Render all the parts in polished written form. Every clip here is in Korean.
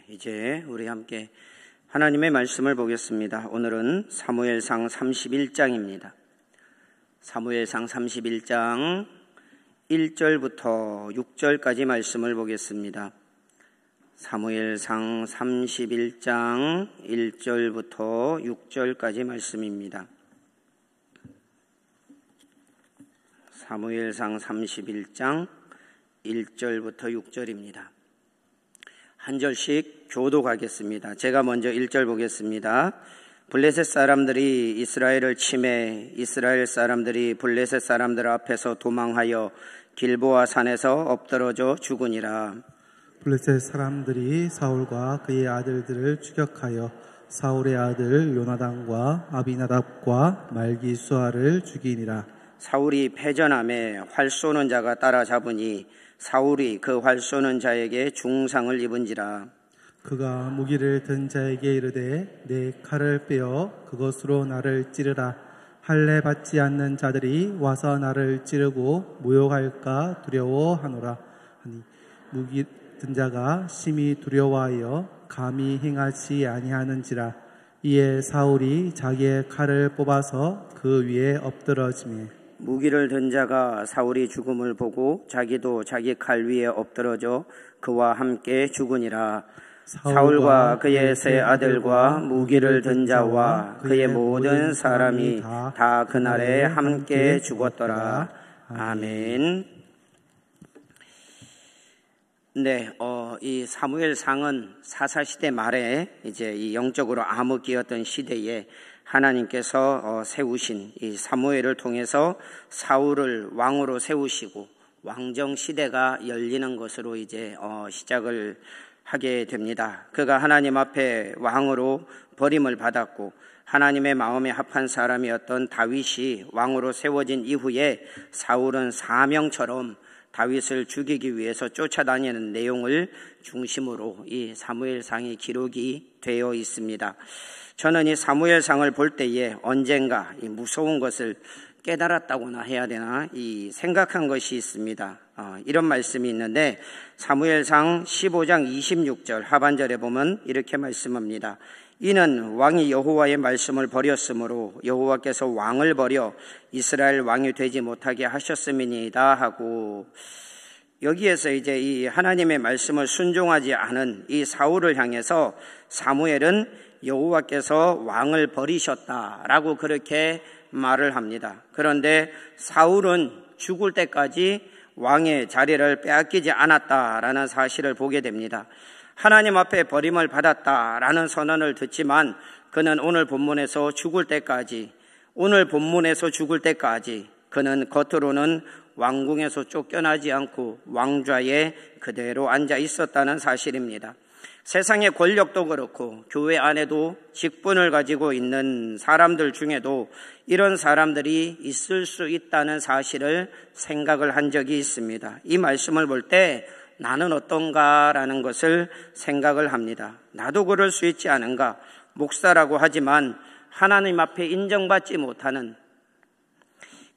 이제 우리 함께 하나님의 말씀을 보겠습니다. 오늘은 사무엘상 31장입니다. 사무엘상 31장 1절부터 6절까지 말씀을 보겠습니다. 사무엘상 31장 1절부터 6절까지 말씀입니다. 사무엘상 31장 1절부터 6절입니다. 한 절씩 교독하겠습니다. 제가 먼저 1절 보겠습니다. 블레셋 사람들이 이스라엘을 치매 이스라엘 사람들이 블레셋 사람들 앞에서 도망하여 길보아 산에서 엎드러져 죽으니라. 블레셋 사람들이 사울과 그의 아들들을 추격하여 사울의 아들 요나단과 아비나답과 말기수아를 죽이니라. 사울이 패전함에 활 쏘는 자가 따라잡으니 사울이 그 활 쏘는 자에게 중상을 입은지라. 그가 무기를 든 자에게 이르되 내 칼을 빼어 그것으로 나를 찌르라. 할례 받지 않는 자들이 와서 나를 찌르고 모욕할까 두려워하노라. 하니 무기 든 자가 심히 두려워하여 감히 행하지 아니하는지라. 이에 사울이 자기의 칼을 뽑아서 그 위에 엎드러지매 무기를 든 자가 사울이 죽음을 보고 자기도 자기 칼 위에 엎드러져 그와 함께 죽으니라. 사울과 그의 세 아들과 무기를 든 자와 그의 모든 사람이 다 그날에 함께 죽었더라. 아멘. 이 사무엘상은 사사시대 말에 이제 이 영적으로 암흑기였던 시대에 하나님께서 세우신 이 사무엘을 통해서 사울을 왕으로 세우시고 왕정 시대가 열리는 것으로 이제 시작을 하게 됩니다. 그가 하나님 앞에 왕으로 버림을 받았고 하나님의 마음에 합한 사람이었던 다윗이 왕으로 세워진 이후에 사울은 사명처럼 다윗을 죽이기 위해서 쫓아다니는 내용을 중심으로 이 사무엘상의 기록이 되어 있습니다. 저는 이 사무엘상을 볼 때에 언젠가 이 무서운 것을 깨달았다고나 해야 되나 이 생각한 것이 있습니다. 이런 말씀이 있는데 사무엘상 15장 26절 하반절에 보면 이렇게 말씀합니다. 이는 왕이 여호와의 말씀을 버렸으므로 여호와께서 왕을 버려 이스라엘 왕이 되지 못하게 하셨음이니이다 하고, 여기에서 이제 이 하나님의 말씀을 순종하지 않은 이 사울을 향해서 사무엘은 여호와께서 왕을 버리셨다라고 그렇게 말을 합니다. 그런데 사울은 죽을 때까지 왕의 자리를 빼앗기지 않았다라는 사실을 보게 됩니다. 하나님 앞에 버림을 받았다라는 선언을 듣지만 그는 오늘 본문에서 죽을 때까지 그는 겉으로는 왕궁에서 쫓겨나지 않고 왕좌에 그대로 앉아 있었다는 사실입니다. 세상의 권력도 그렇고 교회 안에도 직분을 가지고 있는 사람들 중에도 이런 사람들이 있을 수 있다는 사실을 생각을 한 적이 있습니다. 이 말씀을 볼 때 나는 어떤가라는 것을 생각을 합니다. 나도 그럴 수 있지 않은가? 목사라고 하지만 하나님 앞에 인정받지 못하는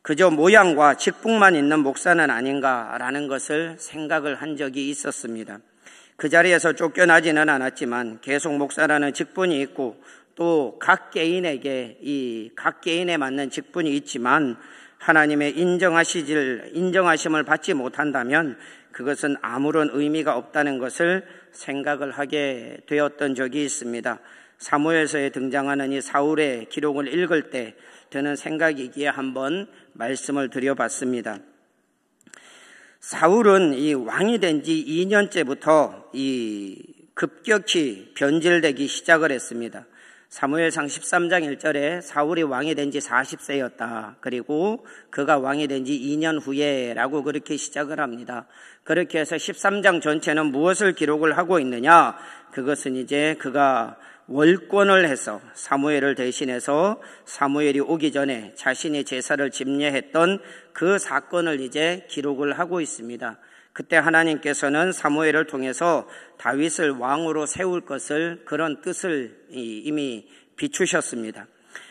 그저 모양과 직분만 있는 목사는 아닌가라는 것을 생각을 한 적이 있었습니다. 그 자리에서 쫓겨나지는 않았지만 계속 목사라는 직분이 있고 또 각 개인에 맞는 직분이 있지만 하나님의 인정하심을 받지 못한다면 그것은 아무런 의미가 없다는 것을 생각을 하게 되었던 적이 있습니다. 사무엘서에 등장하는 이 사울의 기록을 읽을 때 드는 생각이기에 한번 말씀을 드려봤습니다. 사울은 이 왕이 된 지 2년째부터 급격히 변질되기 시작을 했습니다. 사무엘상 13장 1절에 사울이 왕이 된 지 40세였다. 그리고 그가 왕이 된 지 2년 후에라고 그렇게 시작을 합니다. 그렇게 해서 13장 전체는 무엇을 기록을 하고 있느냐? 그것은 이제 그가 월권을 해서 사무엘을 대신해서 사무엘이 오기 전에 자신이 제사를 집례했던 그 사건을 이제 기록을 하고 있습니다. 그때 하나님께서는 사무엘을 통해서 다윗을 왕으로 세울 것을 그런 뜻을 이미 비추셨습니다.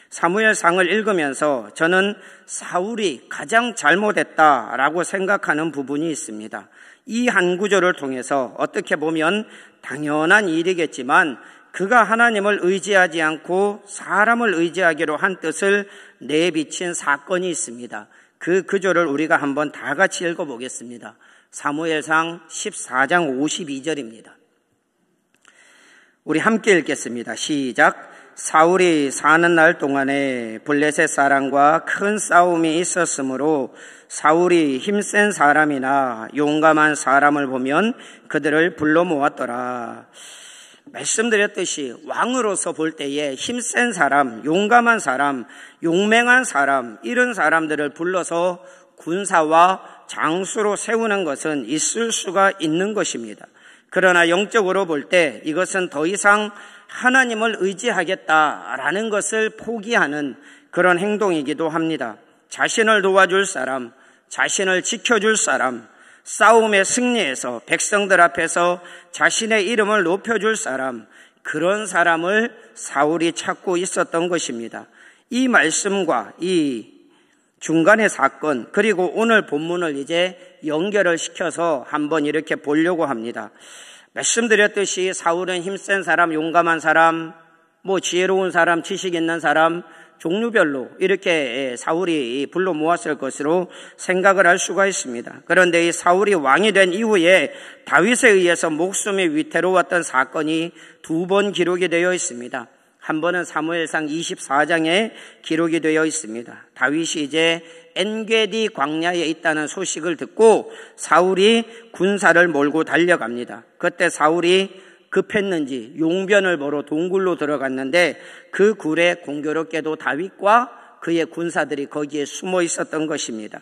사무엘상을 읽으면서 저는 사울이 가장 잘못했다라고 생각하는 부분이 있습니다. 이 한 구절을 통해서 어떻게 보면 당연한 일이겠지만 그가 하나님을 의지하지 않고 사람을 의지하기로 한 뜻을 내비친 사건이 있습니다. 그 구절을 우리가 한번 다 같이 읽어보겠습니다. 사무엘상 14장 52절입니다. 우리 함께 읽겠습니다. 시작. 사울이 사는 날 동안에 블레셋 사람과 큰 싸움이 있었으므로 사울이 힘센 사람이나 용감한 사람을 보면 그들을 불러 모았더라. 말씀드렸듯이 왕으로서 볼 때에 힘센 사람, 용감한 사람, 용맹한 사람, 이런 사람들을 불러서 군사와 장수로 세우는 것은 있을 수가 있는 것입니다. 그러나 영적으로 볼 때 이것은 더 이상 하나님을 의지하겠다라는 것을 포기하는 그런 행동이기도 합니다. 자신을 도와줄 사람, 자신을 지켜줄 사람, 싸움에 승리해서 백성들 앞에서 자신의 이름을 높여줄 사람, 그런 사람을 사울이 찾고 있었던 것입니다. 이 말씀과 이 중간의 사건, 그리고 오늘 본문을 이제 연결을 시켜서 한번 이렇게 보려고 합니다. 말씀드렸듯이 사울은 힘센 사람, 용감한 사람, 지혜로운 사람, 지식 있는 사람, 종류별로 이렇게 사울이 불러 모았을 것으로 생각을 할 수가 있습니다. 그런데 이 사울이 왕이 된 이후에 다윗에 의해서 목숨이 위태로웠던 사건이 2번 기록이 되어 있습니다. 한 번은 사무엘상 24장에 기록이 되어 있습니다. 다윗이 이제 엔게디 광야에 있다는 소식을 듣고 사울이 군사를 몰고 달려갑니다. 그때 사울이 급했는지 용변을 보러 동굴로 들어갔는데 그 굴에 공교롭게도 다윗과 그의 군사들이 거기에 숨어 있었던 것입니다.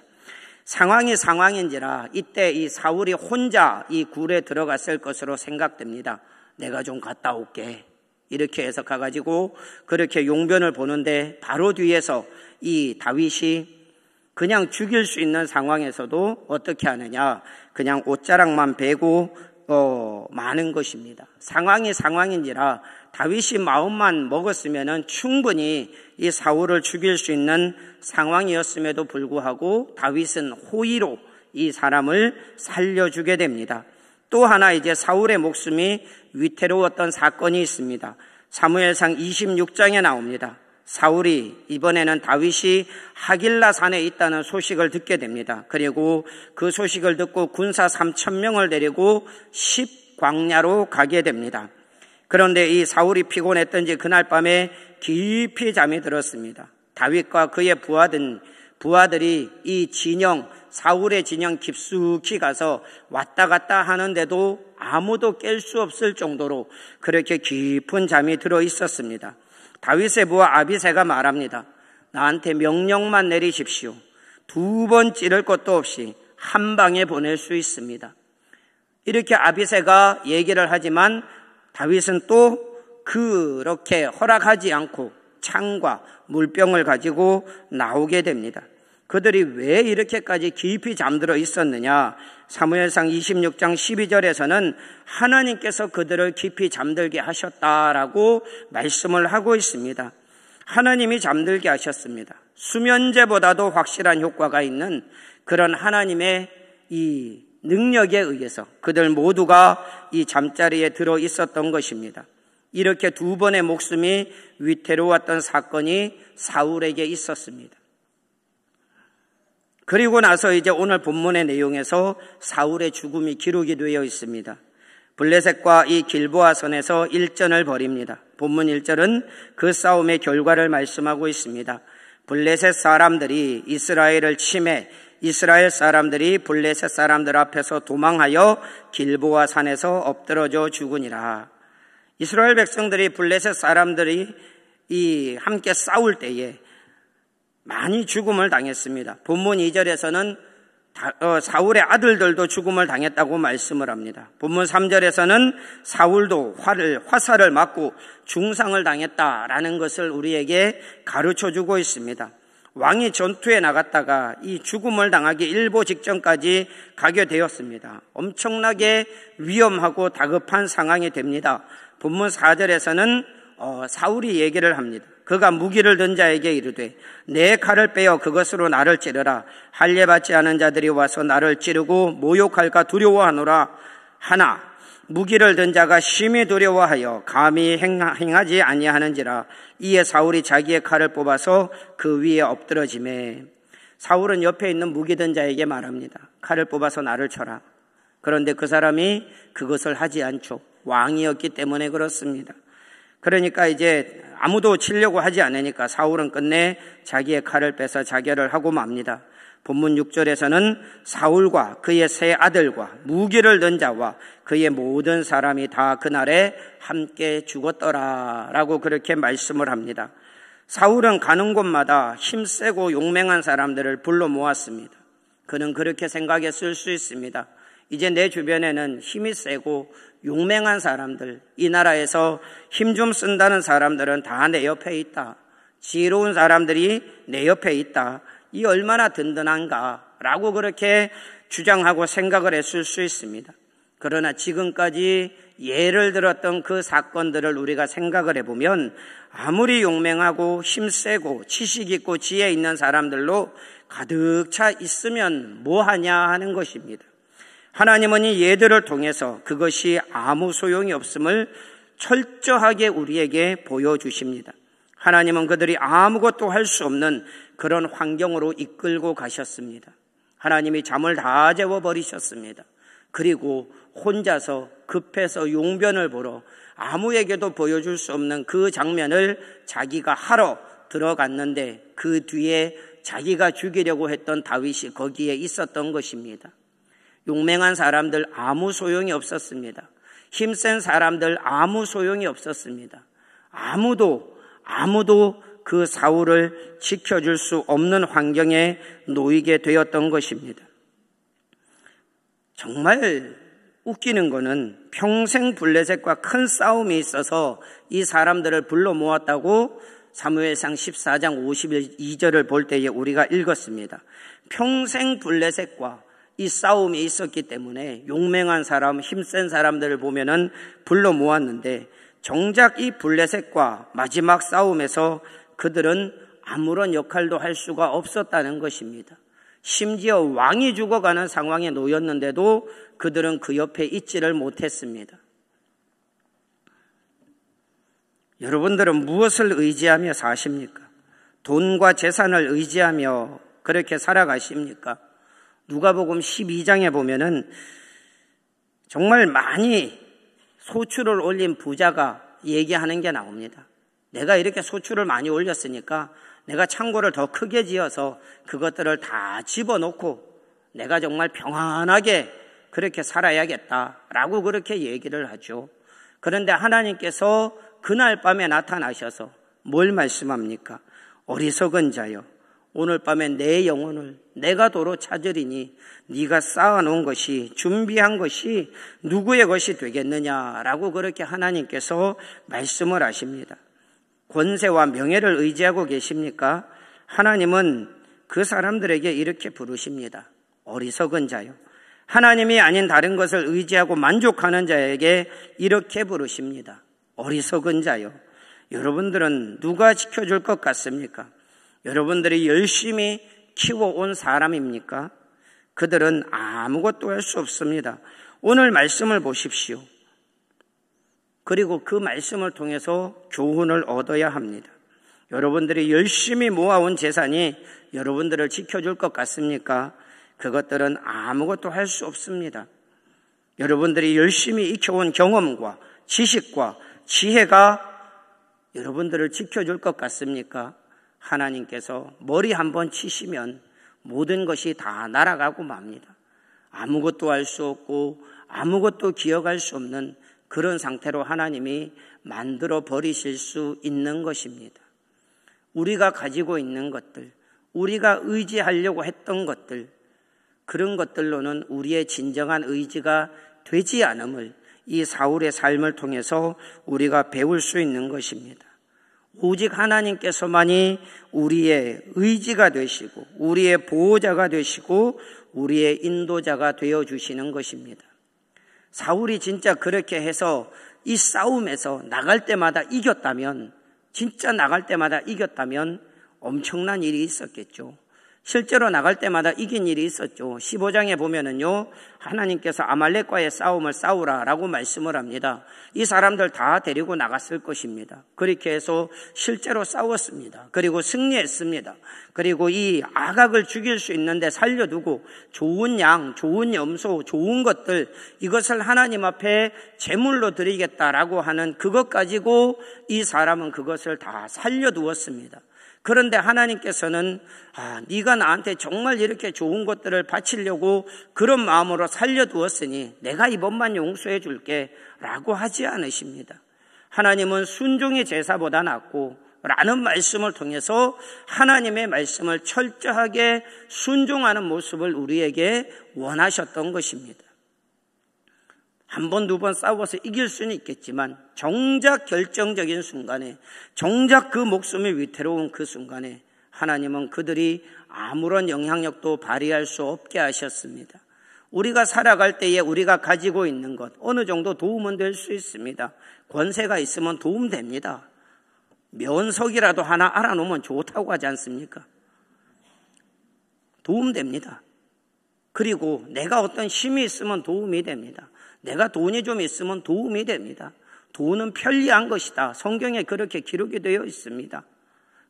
상황이 상황인지라 이때 이 사울이 혼자 이 굴에 들어갔을 것으로 생각됩니다. 내가 좀 갔다 올게. 이렇게 해서 가가지고 그렇게 용변을 보는데 바로 뒤에서 이 다윗이 그냥 죽일 수 있는 상황에서도 어떻게 하느냐, 그냥 옷자락만 베고 마는 것입니다. 상황이 상황인지라 다윗이 마음만 먹었으면은 충분히 이 사울을 죽일 수 있는 상황이었음에도 불구하고 다윗은 호의로 이 사람을 살려주게 됩니다. 또 하나 이제 사울의 목숨이 위태로웠던 사건이 있습니다. 사무엘상 26장에 나옵니다. 사울이 이번에는 다윗이 하길라 산에 있다는 소식을 듣게 됩니다. 그리고 그 소식을 듣고 군사 3,000명을 데리고 10광야로 가게 됩니다. 그런데 이 사울이 피곤했던지 그날 밤에 깊이 잠이 들었습니다. 다윗과 그의 부하들이 이 진영, 사울의 진영 깊숙이 가서 왔다 갔다 하는데도 아무도 깰 수 없을 정도로 그렇게 깊은 잠이 들어 있었습니다. 다윗의 부하 아비새가 말합니다. 나한테 명령만 내리십시오. 2번 찌를 것도 없이 한 방에 보낼 수 있습니다. 이렇게 아비새가 얘기를 하지만 다윗은 또 그렇게 허락하지 않고 창과 물병을 가지고 나오게 됩니다. 그들이 왜 이렇게까지 깊이 잠들어 있었느냐? 사무엘상 26장 12절에서는 하나님께서 그들을 깊이 잠들게 하셨다라고 말씀을 하고 있습니다. 하나님이 잠들게 하셨습니다. 수면제보다도 확실한 효과가 있는 그런 하나님의 이 능력에 의해서 그들 모두가 이 잠자리에 들어 있었던 것입니다. 이렇게 2번의 목숨이 위태로웠던 사건이 사울에게 있었습니다. 그리고 나서 이제 오늘 본문의 내용에서 사울의 죽음이 기록이 되어 있습니다. 블레셋과 이 길보아 선에서 일전을 벌입니다. 본문 1절은 그 싸움의 결과를 말씀하고 있습니다. 블레셋 사람들이 이스라엘을 침해 이스라엘 사람들이 블레셋 사람들 앞에서 도망하여 길보아 산에서 엎드러져 죽으니라. 이스라엘 백성들이 블레셋 사람들이 함께 싸울 때에 많이 죽음을 당했습니다. 본문 2절에서는 사울의 아들들도 죽음을 당했다고 말씀을 합니다. 본문 3절에서는 사울도 화살을 맞고 중상을 당했다라는 것을 우리에게 가르쳐주고 있습니다. 왕이 전투에 나갔다가 이 죽음을 당하기 일보 직전까지 가게 되었습니다. 엄청나게 위험하고 다급한 상황이 됩니다. 본문 4절에서는 사울이 얘기를 합니다. 그가 무기를 든 자에게 이르되 내 칼을 빼어 그것으로 나를 찌르라. 할례 받지 않은 자들이 와서 나를 찌르고 모욕할까 두려워하노라 하나 무기를 든 자가 심히 두려워하여 감히 행하지 아니하는지라. 이에 사울이 자기의 칼을 뽑아서 그 위에 엎드러지매 사울은 옆에 있는 무기 든 자에게 말합니다. 칼을 뽑아서 나를 쳐라. 그런데 그 사람이 그것을 하지 않죠. 왕이었기 때문에 그렇습니다. 그러니까 이제 아무도 치려고 하지 않으니까 사울은 끝내 자기의 칼을 빼서 자결을 하고 맙니다. 본문 6절에서는 사울과 그의 세 아들과 무기를 든 자와 그의 모든 사람이 다 그날에 함께 죽었더라 라고 그렇게 말씀을 합니다. 사울은 가는 곳마다 힘세고 용맹한 사람들을 불러 모았습니다. 그는 그렇게 생각했을 수 있습니다. 이제 내 주변에는 힘이 세고 용맹한 사람들, 이 나라에서 힘 좀 쓴다는 사람들은 다 내 옆에 있다. 지혜로운 사람들이 내 옆에 있다. 이 얼마나 든든한가 라고 그렇게 주장하고 생각을 했을 수 있습니다. 그러나 지금까지 예를 들었던 그 사건들을 우리가 생각을 해보면 아무리 용맹하고 힘세고 지식 있고 지혜 있는 사람들로 가득 차 있으면 뭐하냐 하는 것입니다. 하나님은 이 예들을 통해서 그것이 아무 소용이 없음을 철저하게 우리에게 보여주십니다. 하나님은 그들이 아무것도 할 수 없는 그런 환경으로 이끌고 가셨습니다. 하나님이 잠을 다 재워버리셨습니다. 그리고 혼자서 급해서 용변을 보러 아무에게도 보여줄 수 없는 그 장면을 자기가 하러 들어갔는데 그 뒤에 자기가 죽이려고 했던 다윗이 거기에 있었던 것입니다. 용맹한 사람들 아무 소용이 없었습니다. 힘센 사람들 아무 소용이 없었습니다. 아무도 그 사울을 지켜줄 수 없는 환경에 놓이게 되었던 것입니다. 정말 웃기는 거는 평생 블레셋과 큰 싸움이 있어서 이 사람들을 불러 모았다고 사무엘상 14장 52절을 볼 때에 우리가 읽었습니다. 평생 블레셋과 이 싸움이 있었기 때문에 용맹한 사람, 힘센 사람들을 보면은 불러 모았는데 정작 이 블레셋과 마지막 싸움에서 그들은 아무런 역할도 할 수가 없었다는 것입니다. 심지어 왕이 죽어가는 상황에 놓였는데도 그들은 그 옆에 있지를 못했습니다. 여러분들은 무엇을 의지하며 사십니까? 돈과 재산을 의지하며 그렇게 살아가십니까? 누가복음 12장에 보면은 정말 많이 소출을 올린 부자가 얘기하는 게 나옵니다. 내가 이렇게 소출을 많이 올렸으니까 내가 창고를 더 크게 지어서 그것들을 다 집어넣고 내가 정말 평안하게 그렇게 살아야겠다라고 그렇게 얘기를 하죠. 그런데 하나님께서 그날 밤에 나타나셔서 뭘 말씀합니까? 어리석은 자여, 오늘 밤에 내 영혼을 내가 도로 찾으리니 네가 쌓아놓은 것이, 준비한 것이 누구의 것이 되겠느냐라고 그렇게 하나님께서 말씀을 하십니다. 권세와 명예를 의지하고 계십니까? 하나님은 그 사람들에게 이렇게 부르십니다. 어리석은 자요. 하나님이 아닌 다른 것을 의지하고 만족하는 자에게 이렇게 부르십니다. 어리석은 자요. 여러분들은 누가 지켜줄 것 같습니까? 여러분들이 열심히 키워온 사람입니까? 그들은 아무것도 할 수 없습니다. 오늘 말씀을 보십시오. 그리고 그 말씀을 통해서 교훈을 얻어야 합니다. 여러분들이 열심히 모아온 재산이 여러분들을 지켜줄 것 같습니까? 그것들은 아무것도 할 수 없습니다. 여러분들이 열심히 익혀온 경험과 지식과 지혜가 여러분들을 지켜줄 것 같습니까? 하나님께서 머리 한번 치시면 모든 것이 다 날아가고 맙니다. 아무것도 할 수 없고 아무것도 기억할 수 없는 그런 상태로 하나님이 만들어 버리실 수 있는 것입니다. 우리가 가지고 있는 것들, 우리가 의지하려고 했던 것들, 그런 것들로는 우리의 진정한 의지가 되지 않음을 이 사울의 삶을 통해서 우리가 배울 수 있는 것입니다. 오직 하나님께서만이 우리의 의지가 되시고 우리의 보호자가 되시고 우리의 인도자가 되어주시는 것입니다. 사울이 진짜 그렇게 해서 이 싸움에서 나갈 때마다 이겼다면 진짜 나갈 때마다 이겼다면 엄청난 일이 있었겠죠. 실제로 나갈 때마다 이긴 일이 있었죠. 15장에 보면은요, 하나님께서 아말렉과의 싸움을 싸우라라고 말씀을 합니다. 이 사람들 다 데리고 나갔을 것입니다. 그렇게 해서 실제로 싸웠습니다. 그리고 승리했습니다. 그리고 이 아각을 죽일 수 있는데 살려두고 좋은 양, 좋은 염소, 좋은 것들, 이것을 하나님 앞에 제물로 드리겠다라고 하는 그것 가지고 이 사람은 그것을 다 살려두었습니다. 그런데 하나님께서는 네가 나한테 정말 이렇게 좋은 것들을 바치려고 그런 마음으로 살려두었으니 내가 이번만 용서해 줄게 라고 하지 않으십니다. 하나님은 순종이 제사보다 낫고 라는 말씀을 통해서 하나님의 말씀을 철저하게 순종하는 모습을 우리에게 원하셨던 것입니다. 한 번, 두 번 싸워서 이길 수는 있겠지만 정작 결정적인 순간에, 정작 그 목숨이 위태로운 그 순간에 하나님은 그들이 아무런 영향력도 발휘할 수 없게 하셨습니다. 우리가 살아갈 때에 우리가 가지고 있는 것 어느 정도 도움은 될 수 있습니다. 권세가 있으면 도움됩니다. 면석이라도 하나 알아놓으면 좋다고 하지 않습니까? 도움됩니다. 그리고 내가 어떤 힘이 있으면 도움이 됩니다. 내가 돈이 좀 있으면 도움이 됩니다. 돈은 편리한 것이다. 성경에 그렇게 기록이 되어 있습니다.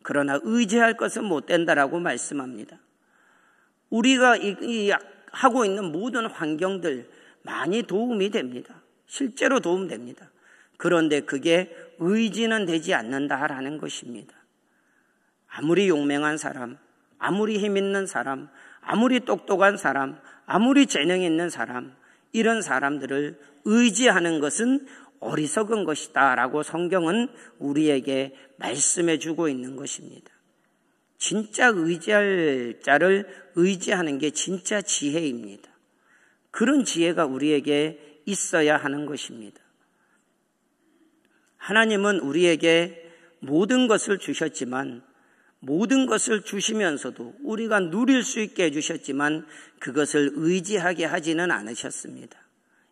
그러나 의지할 것은 못 된다라고 말씀합니다. 우리가 하고 있는 모든 환경들 많이 도움이 됩니다. 실제로 도움됩니다. 그런데 그게 의지는 되지 않는다라는 것입니다. 아무리 용맹한 사람, 아무리 힘 있는 사람, 아무리 똑똑한 사람, 아무리 재능 있는 사람, 이런 사람들을 의지하는 것은 어리석은 것이다 라고 성경은 우리에게 말씀해 주고 있는 것입니다. 진짜 의지할 자를 의지하는 게 진짜 지혜입니다. 그런 지혜가 우리에게 있어야 하는 것입니다. 하나님은 우리에게 모든 것을 주셨지만, 모든 것을 주시면서도 우리가 누릴 수 있게 해주셨지만 그것을 의지하게 하지는 않으셨습니다.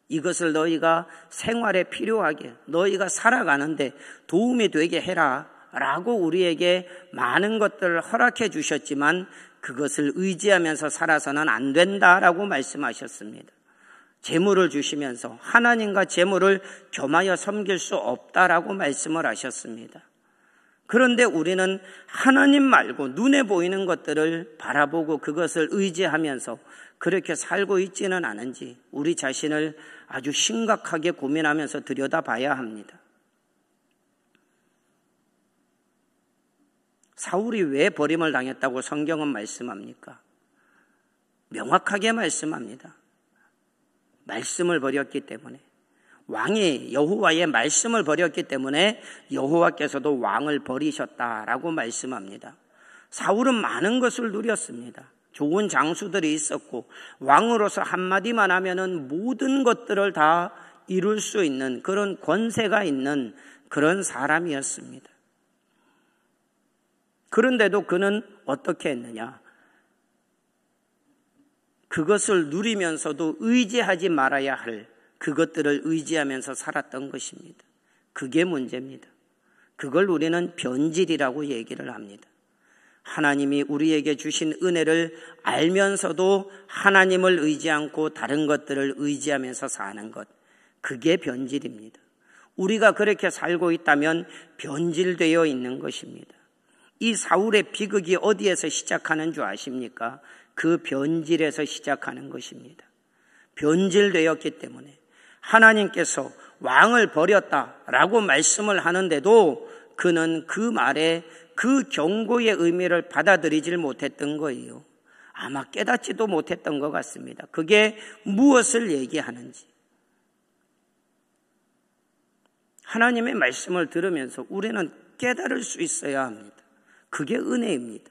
이것을 너희가 생활에 필요하게, 너희가 살아가는데 도움이 되게 해라 라고 우리에게 많은 것들을 허락해 주셨지만 그것을 의지하면서 살아서는 안 된다라고 말씀하셨습니다. 재물을 주시면서 하나님과 재물을 겸하여 섬길 수 없다라고 말씀을 하셨습니다. 그런데 우리는 하나님 말고 눈에 보이는 것들을 바라보고 그것을 의지하면서 그렇게 살고 있지는 않은지 우리 자신을 아주 심각하게 고민하면서 들여다봐야 합니다. 사울이 왜 버림을 당했다고 성경은 말씀합니까? 명확하게 말씀합니다. 말씀을 버렸기 때문에. 왕이 여호와의 말씀을 버렸기 때문에 여호와께서도 왕을 버리셨다라고 말씀합니다. 사울은 많은 것을 누렸습니다. 좋은 장수들이 있었고 왕으로서 한마디만 하면은 모든 것들을 다 이룰 수 있는 그런 권세가 있는 그런 사람이었습니다. 그런데도 그는 어떻게 했느냐? 그것을 누리면서도 의지하지 말아야 할 그것들을 의지하면서 살았던 것입니다. 그게 문제입니다. 그걸 우리는 변질이라고 얘기를 합니다. 하나님이 우리에게 주신 은혜를 알면서도 하나님을 의지 않고 다른 것들을 의지하면서 사는 것, 그게 변질입니다. 우리가 그렇게 살고 있다면 변질되어 있는 것입니다. 이 사울의 비극이 어디에서 시작하는 줄 아십니까? 그 변질에서 시작하는 것입니다. 변질되었기 때문에 하나님께서 왕을 버렸다라고 말씀을 하는데도 그는 그 말에 그 경고의 의미를 받아들이질 못했던 거예요. 아마 깨닫지도 못했던 것 같습니다. 그게 무엇을 얘기하는지. 하나님의 말씀을 들으면서 우리는 깨달을 수 있어야 합니다. 그게 은혜입니다.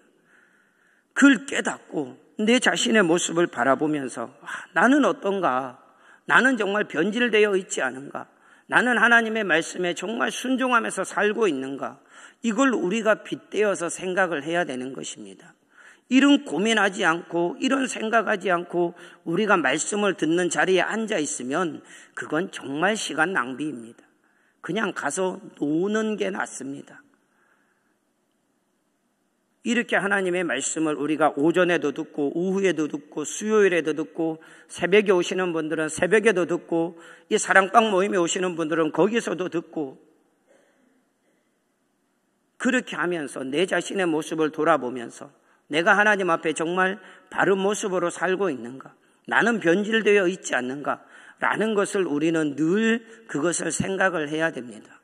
그걸 깨닫고 내 자신의 모습을 바라보면서 나는 어떤가? 나는 정말 변질되어 있지 않은가? 나는 하나님의 말씀에 정말 순종하면서 살고 있는가? 이걸 우리가 빗대어서 생각을 해야 되는 것입니다. 이런 고민하지 않고 이런 생각하지 않고 우리가 말씀을 듣는 자리에 앉아 있으면 그건 정말 시간 낭비입니다. 그냥 가서 노는 게 낫습니다. 이렇게 하나님의 말씀을 우리가 오전에도 듣고 오후에도 듣고 수요일에도 듣고 새벽에 오시는 분들은 새벽에도 듣고 이 사랑방 모임에 오시는 분들은 거기서도 듣고 그렇게 하면서 내 자신의 모습을 돌아보면서 내가 하나님 앞에 정말 바른 모습으로 살고 있는가? 나는 변질되어 있지 않는가? 라는 것을 우리는 늘 그것을 생각을 해야 됩니다.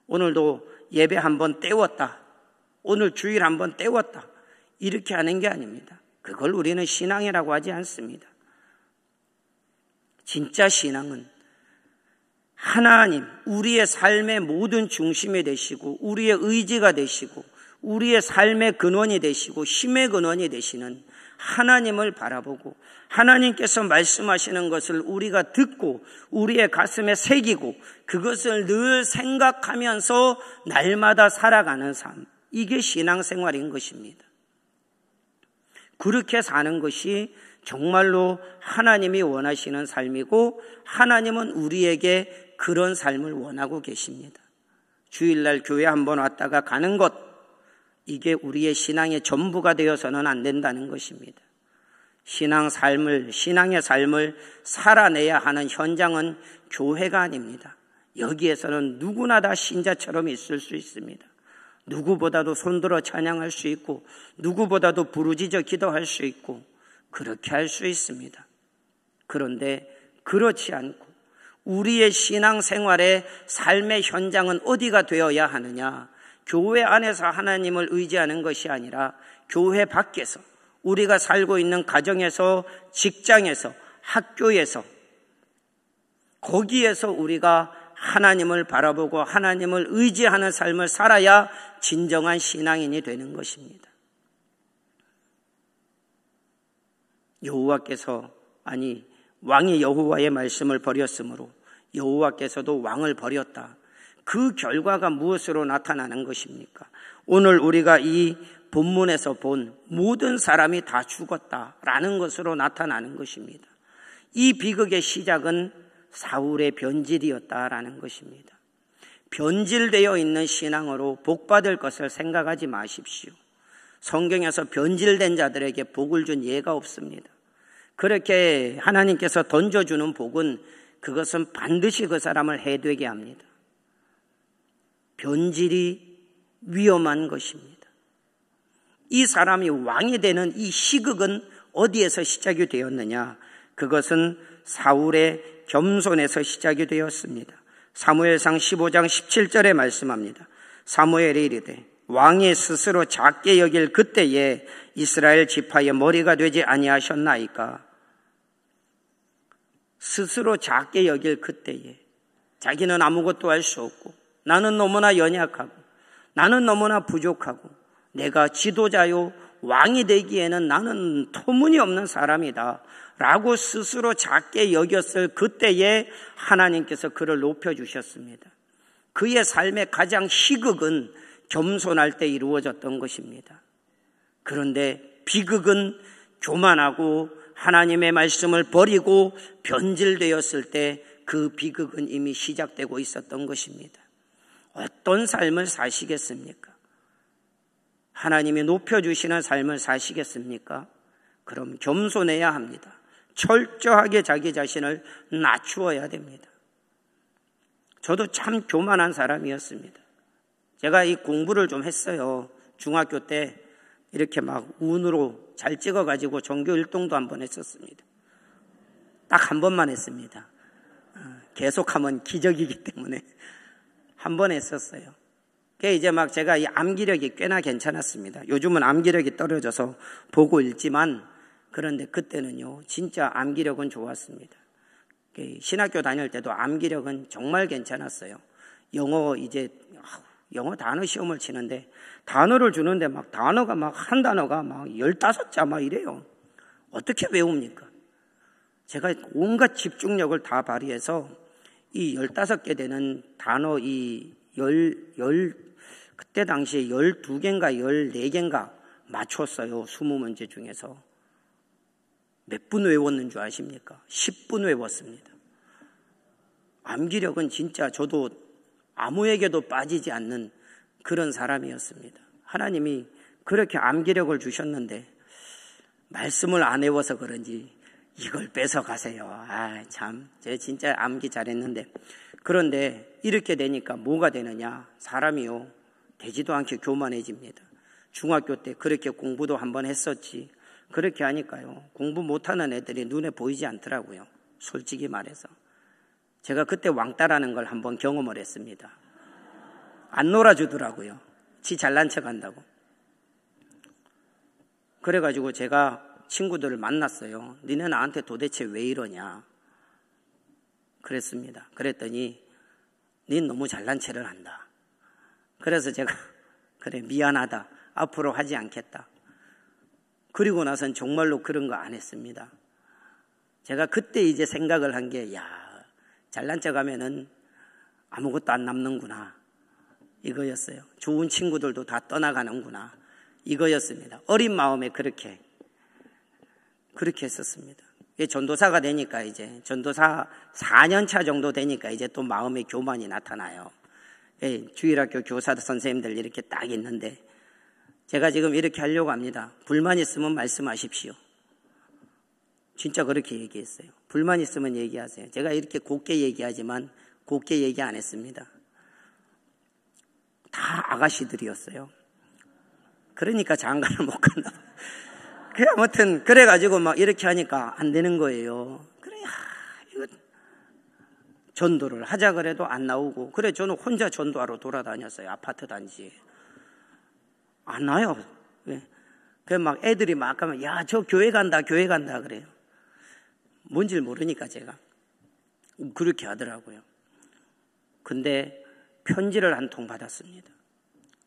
오늘도 예배 한번 때웠다. 오늘 주일 한번 때웠다. 이렇게 하는 게 아닙니다. 그걸 우리는 신앙이라고 하지 않습니다. 진짜 신앙은 하나님, 우리의 삶의 모든 중심이 되시고 우리의 의지가 되시고 우리의 삶의 근원이 되시고 힘의 근원이 되시는 하나님을 바라보고 하나님께서 말씀하시는 것을 우리가 듣고 우리의 가슴에 새기고 그것을 늘 생각하면서 날마다 살아가는 삶, 이게 신앙생활인 것입니다. 그렇게 사는 것이 정말로 하나님이 원하시는 삶이고 하나님은 우리에게 그런 삶을 원하고 계십니다. 주일날 교회 한번 왔다가 가는 것, 이게 우리의 신앙의 전부가 되어서는 안 된다는 것입니다. 신앙의 삶을 살아내야 하는 현장은 교회가 아닙니다. 여기에서는 누구나 다 신자처럼 있을 수 있습니다. 누구보다도 손들어 찬양할 수 있고 누구보다도 부르짖어 기도할 수 있고 그렇게 할 수 있습니다. 그런데 그렇지 않고 우리의 신앙생활의 삶의 현장은 어디가 되어야 하느냐? 교회 안에서 하나님을 의지하는 것이 아니라 교회 밖에서 우리가 살고 있는 가정에서, 직장에서, 학교에서, 거기에서 우리가 하나님을 바라보고 하나님을 의지하는 삶을 살아야 진정한 신앙인이 되는 것입니다. 왕이 여호와의 말씀을 버렸으므로 여호와께서도 왕을 버렸다. 그 결과가 무엇으로 나타나는 것입니까? 오늘 우리가 이 본문에서 본 모든 사람이 다 죽었다라는 것으로 나타나는 것입니다. 이 비극의 시작은 사울의 변질이었다라는 것입니다. 변질되어 있는 신앙으로 복받을 것을 생각하지 마십시오. 성경에서 변질된 자들에게 복을 준 예가 없습니다. 그렇게 하나님께서 던져주는 복은 그것은 반드시 그 사람을 해되게 합니다. 변질이 위험한 것입니다. 이 사람이 왕이 되는 이 희극은 어디에서 시작이 되었느냐? 그것은 사울의 겸손에서 시작이 되었습니다. 사무엘상 15장 17절에 말씀합니다. 사무엘이 이르되 왕이 스스로 작게 여길 그때에 이스라엘 지파의 머리가 되지 아니하셨나이까? 스스로 작게 여길 그때에 자기는 아무것도 할 수 없고 나는 너무나 연약하고 나는 너무나 부족하고 내가 지도자요 왕이 되기에는 나는 터무니없는 사람이다 라고 스스로 작게 여겼을 그때에 하나님께서 그를 높여주셨습니다. 그의 삶의 가장 희극은 겸손할 때 이루어졌던 것입니다. 그런데 비극은 교만하고 하나님의 말씀을 버리고 변질되었을 때 그 비극은 이미 시작되고 있었던 것입니다. 어떤 삶을 사시겠습니까? 하나님이 높여주시는 삶을 사시겠습니까? 그럼 겸손해야 합니다. 철저하게 자기 자신을 낮추어야 됩니다. 저도 참 교만한 사람이었습니다. 제가 이 공부를 좀 했어요. 중학교 때 이렇게 막 운으로 잘 찍어가지고 종교 일동도 한번 했었습니다. 딱 한 번만 했습니다. 계속하면 기적이기 때문에 한 번 했었어요. 이제 막 제가 이 암기력이 꽤나 괜찮았습니다. 요즘은 암기력이 떨어져서 보고 읽지만 그런데 그때는요 진짜 암기력은 좋았습니다. 신학교 다닐 때도 암기력은 정말 괜찮았어요. 영어 단어 시험을 치는데 단어를 주는데 막 단어가 막 한 단어가 막 15자 막 이래요. 어떻게 외웁니까? 제가 온갖 집중력을 다 발휘해서 이 15개 되는 단어 그때 당시에 12개인가 14개인가 맞췄어요. 20문제 중에서. 몇 분 외웠는 줄 아십니까? 10분 외웠습니다. 암기력은 진짜 저도 아무에게도 빠지지 않는 그런 사람이었습니다. 하나님이 그렇게 암기력을 주셨는데 말씀을 안 외워서 그런지 이걸 뺏어 가세요. 참, 제가 진짜 암기 잘했는데. 그런데 이렇게 되니까 뭐가 되느냐? 사람이요, 되지도 않게 교만해집니다. 중학교 때 그렇게 공부도 한번 했었지. 그렇게 하니까요, 공부 못하는 애들이 눈에 보이지 않더라고요. 솔직히 말해서. 제가 그때 왕따라는 걸 한번 경험을 했습니다. 안 놀아주더라고요. 지 잘난 척 한다고. 그래가지고 제가 친구들을 만났어요. 니네 나한테 도대체 왜 이러냐? 그랬습니다. 그랬더니 닌 너무 잘난 체를 한다. 그래서 제가 그래, 미안하다. 앞으로 하지 않겠다. 그리고 나선 정말로 그런 거 안 했습니다. 제가 그때 이제 생각을 한 게, 잘난 척 하면은 아무것도 안 남는구나, 이거였어요. 좋은 친구들도 다 떠나가는구나, 이거였습니다. 어린 마음에 그렇게 했었습니다. 전도사가 되니까, 이제 전도사 4년 차 정도 되니까 이제 또 마음의 교만이 나타나요. 주일학교 교사 선생님들 이렇게 딱 있는데, 제가 지금 이렇게 하려고 합니다. 불만 있으면 말씀하십시오. 진짜 그렇게 얘기했어요. 불만 있으면 얘기하세요. 제가 이렇게 곱게 얘기하지만 곱게 얘기 안 했습니다. 다 아가씨들이었어요. 그러니까 장가를 못 갔나 봐요. 아무튼 그래가지고 막 이렇게 하니까 안 되는 거예요. 그래, 이거 전도를 하자 그래도 안 나오고. 그래, 저는 혼자 전도하러 돌아다녔어요. 아파트 단지에. 안 와요. 왜? 그래, 막 애들이 막 가면, 야, 저 교회 간다 그래요. 뭔지를 모르니까 제가. 그렇게 하더라고요. 근데 편지를 한 통 받았습니다.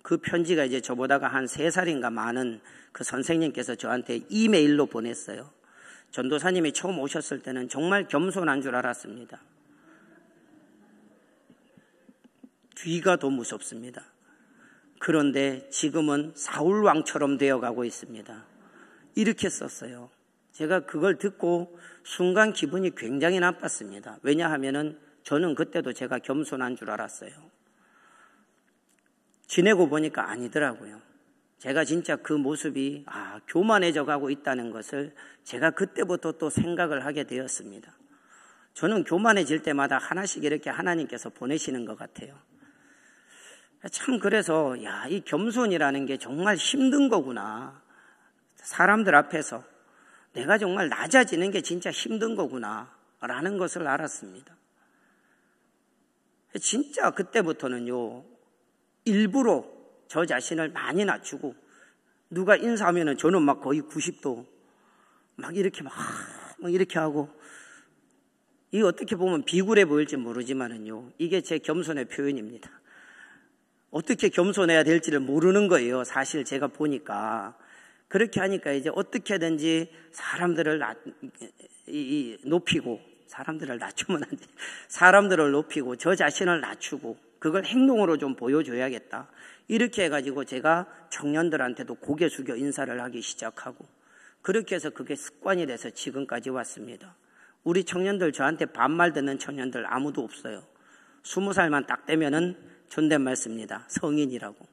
그 편지가 이제 저보다가 한 3살인가 많은 그 선생님께서 저한테 이메일로 보냈어요. 전도사님이 처음 오셨을 때는 정말 겸손한 줄 알았습니다. 귀가 더 무섭습니다. 그런데 지금은 사울왕처럼 되어가고 있습니다. 이렇게 썼어요. 제가 그걸 듣고 순간 기분이 굉장히 나빴습니다. 왜냐하면은 저는 그때도 제가 겸손한 줄 알았어요. 지내고 보니까 아니더라고요. 제가 진짜 그 모습이 교만해져 가고 있다는 것을 제가 그때부터 또 생각을 하게 되었습니다. 저는 교만해질 때마다 하나씩 이렇게 하나님께서 보내시는 것 같아요. 참, 그래서 이 겸손이라는 게 정말 힘든 거구나. 사람들 앞에서 내가 정말 낮아지는 게 진짜 힘든 거구나 라는 것을 알았습니다. 진짜 그때부터는요, 일부러 저 자신을 많이 낮추고, 누가 인사하면은 저는 막 거의 90도 막 이렇게 하고, 이게 어떻게 보면 비굴해 보일지 모르지만은요, 이게 제 겸손의 표현입니다. 어떻게 겸손해야 될지를 모르는 거예요. 사실 제가 보니까. 그렇게 하니까 이제 어떻게든지 사람들을 높이고, 사람들을 낮추면 안 돼. 사람들을 높이고 저 자신을 낮추고 그걸 행동으로 좀 보여줘야겠다. 이렇게 해가지고 제가 청년들한테도 고개 숙여 인사를 하기 시작하고, 그렇게 해서 그게 습관이 돼서 지금까지 왔습니다. 우리 청년들, 저한테 반말 듣는 청년들 아무도 없어요. 20살만 딱 되면은 존댓말 씁니다. 성인이라고.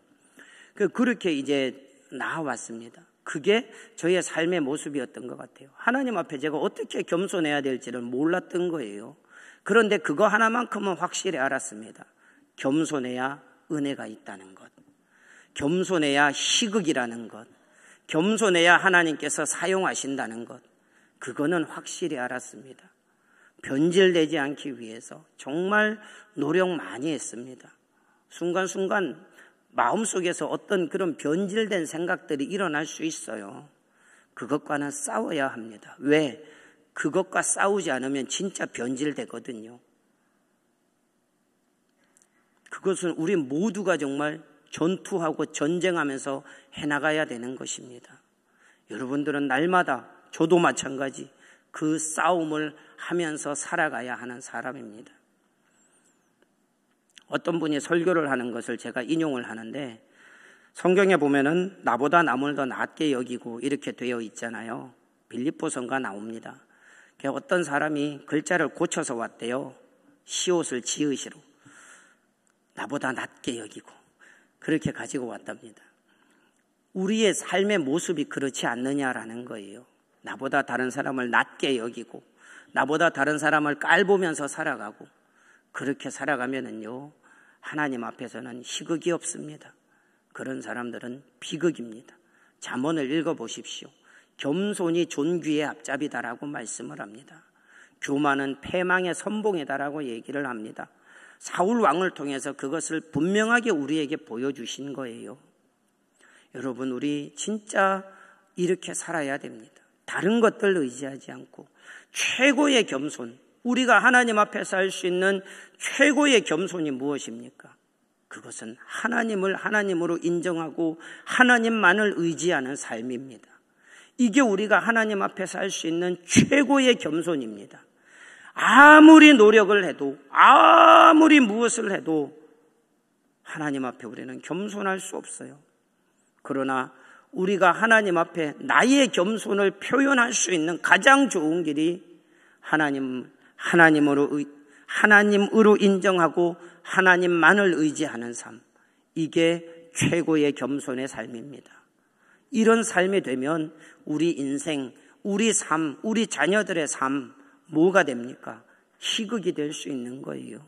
그렇게 이제 나와왔습니다. 그게 저의 삶의 모습이었던 것 같아요. 하나님 앞에 제가 어떻게 겸손해야 될지를 몰랐던 거예요. 그런데 그거 하나만큼은 확실히 알았습니다. 겸손해야 은혜가 있다는 것, 겸손해야 희극이라는 것, 겸손해야 하나님께서 사용하신다는 것, 그거는 확실히 알았습니다. 변질되지 않기 위해서 정말 노력 많이 했습니다. 순간순간 마음속에서 어떤 그런 변질된 생각들이 일어날 수 있어요. 그것과는 싸워야 합니다. 왜? 그것과 싸우지 않으면 진짜 변질되거든요. 그것은 우리 모두가 정말 전투하고 전쟁하면서 해나가야 되는 것입니다. 여러분들은 날마다, 저도 마찬가지, 그 싸움을 하면서 살아가야 하는 사람입니다. 어떤 분이 설교를 하는 것을 제가 인용을 하는데, 성경에 보면은 나보다 남을 더 낮게 여기고 이렇게 되어 있잖아요. 빌립보서가 나옵니다. 어떤 사람이 글자를 고쳐서 왔대요. 시옷을 지으시로. 나보다 낮게 여기고 그렇게 가지고 왔답니다. 우리의 삶의 모습이 그렇지 않느냐라는 거예요. 나보다 다른 사람을 낮게 여기고 나보다 다른 사람을 깔보면서 살아가고 그렇게 살아가면은요, 하나님 앞에서는 희극이 없습니다. 그런 사람들은 비극입니다. 잠언을 읽어보십시오. 겸손이 존귀의 앞잡이다라고 말씀을 합니다. 교만은 패망의 선봉이다라고 얘기를 합니다. 사울 왕을 통해서 그것을 분명하게 우리에게 보여주신 거예요. 여러분, 우리 진짜 이렇게 살아야 됩니다. 다른 것들 의지하지 않고 최고의 겸손, 우리가 하나님 앞에서 할 수 있는 최고의 겸손이 무엇입니까? 그것은 하나님을 하나님으로 인정하고 하나님만을 의지하는 삶입니다. 이게 우리가 하나님 앞에서 할 수 있는 최고의 겸손입니다. 아무리 노력을 해도, 아무리 무엇을 해도 하나님 앞에 우리는 겸손할 수 없어요. 그러나 우리가 하나님 앞에 나의 겸손을 표현할 수 있는 가장 좋은 길이 하나님으로 인정하고 하나님만을 의지하는 삶, 이게 최고의 겸손의 삶입니다. 이런 삶이 되면 우리 인생, 우리 삶, 우리 자녀들의 삶 뭐가 됩니까? 희극이 될 수 있는 거예요.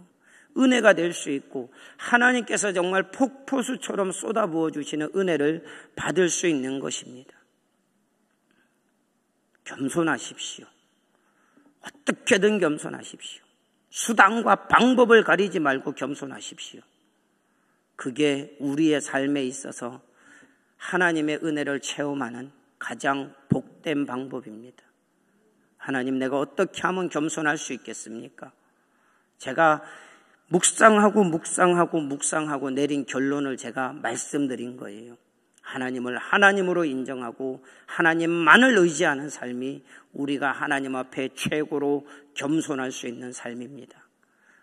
은혜가 될 수 있고 하나님께서 정말 폭포수처럼 쏟아부어 주시는 은혜를 받을 수 있는 것입니다. 겸손하십시오. 어떻게든 겸손하십시오. 수단과 방법을 가리지 말고 겸손하십시오. 그게 우리의 삶에 있어서 하나님의 은혜를 체험하는 가장 복된 방법입니다. 하나님, 내가 어떻게 하면 겸손할 수 있겠습니까? 제가 묵상하고 내린 결론을 제가 말씀드린 거예요. 하나님을 하나님으로 인정하고 하나님만을 의지하는 삶이 우리가 하나님 앞에 최고로 겸손할 수 있는 삶입니다.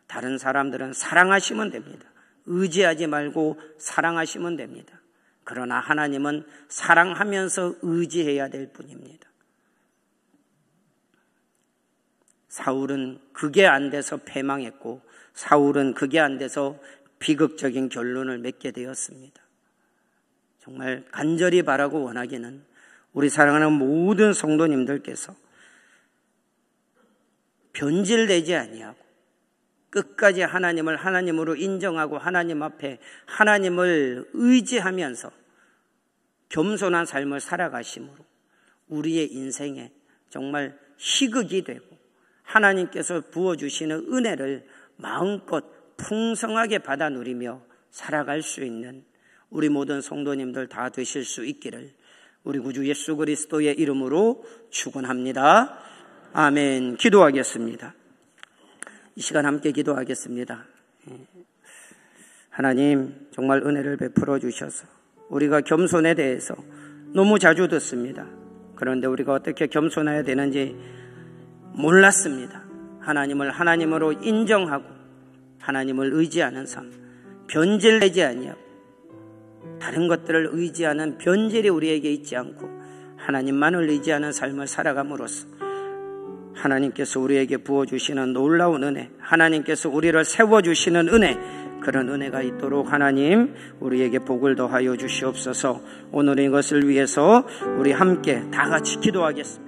다른 사람들은 사랑하시면 됩니다. 의지하지 말고 사랑하시면 됩니다. 그러나 하나님은 사랑하면서 의지해야 될 뿐입니다. 사울은 그게 안 돼서 패망했고 사울은 그게 안 돼서 비극적인 결론을 맺게 되었습니다. 정말 간절히 바라고 원하기는 우리 사랑하는 모든 성도님들께서 변질되지 아니하고 끝까지 하나님을 하나님으로 인정하고 하나님 앞에 하나님을 의지하면서 겸손한 삶을 살아가심으로 우리의 인생에 정말 희극이 되고 하나님께서 부어주시는 은혜를 마음껏 풍성하게 받아 누리며 살아갈 수 있는 우리 모든 성도님들 다 되실 수 있기를 우리 구주 예수 그리스도의 이름으로 축원합니다. 아멘. 기도하겠습니다. 이 시간 함께 기도하겠습니다. 하나님, 정말 은혜를 베풀어 주셔서 우리가 겸손에 대해서 너무 자주 듣습니다. 그런데 우리가 어떻게 겸손해야 되는지 몰랐습니다. 하나님을 하나님으로 인정하고 하나님을 의지하는 삶, 변질되지 아니하고 다른 것들을 의지하는 변질이 우리에게 있지 않고 하나님만을 의지하는 삶을 살아감으로써 하나님께서 우리에게 부어주시는 놀라운 은혜, 하나님께서 우리를 세워주시는 은혜, 그런 은혜가 있도록 하나님 우리에게 복을 더하여 주시옵소서. 오늘 이것을 위해서 우리 함께 다 같이 기도하겠습니다.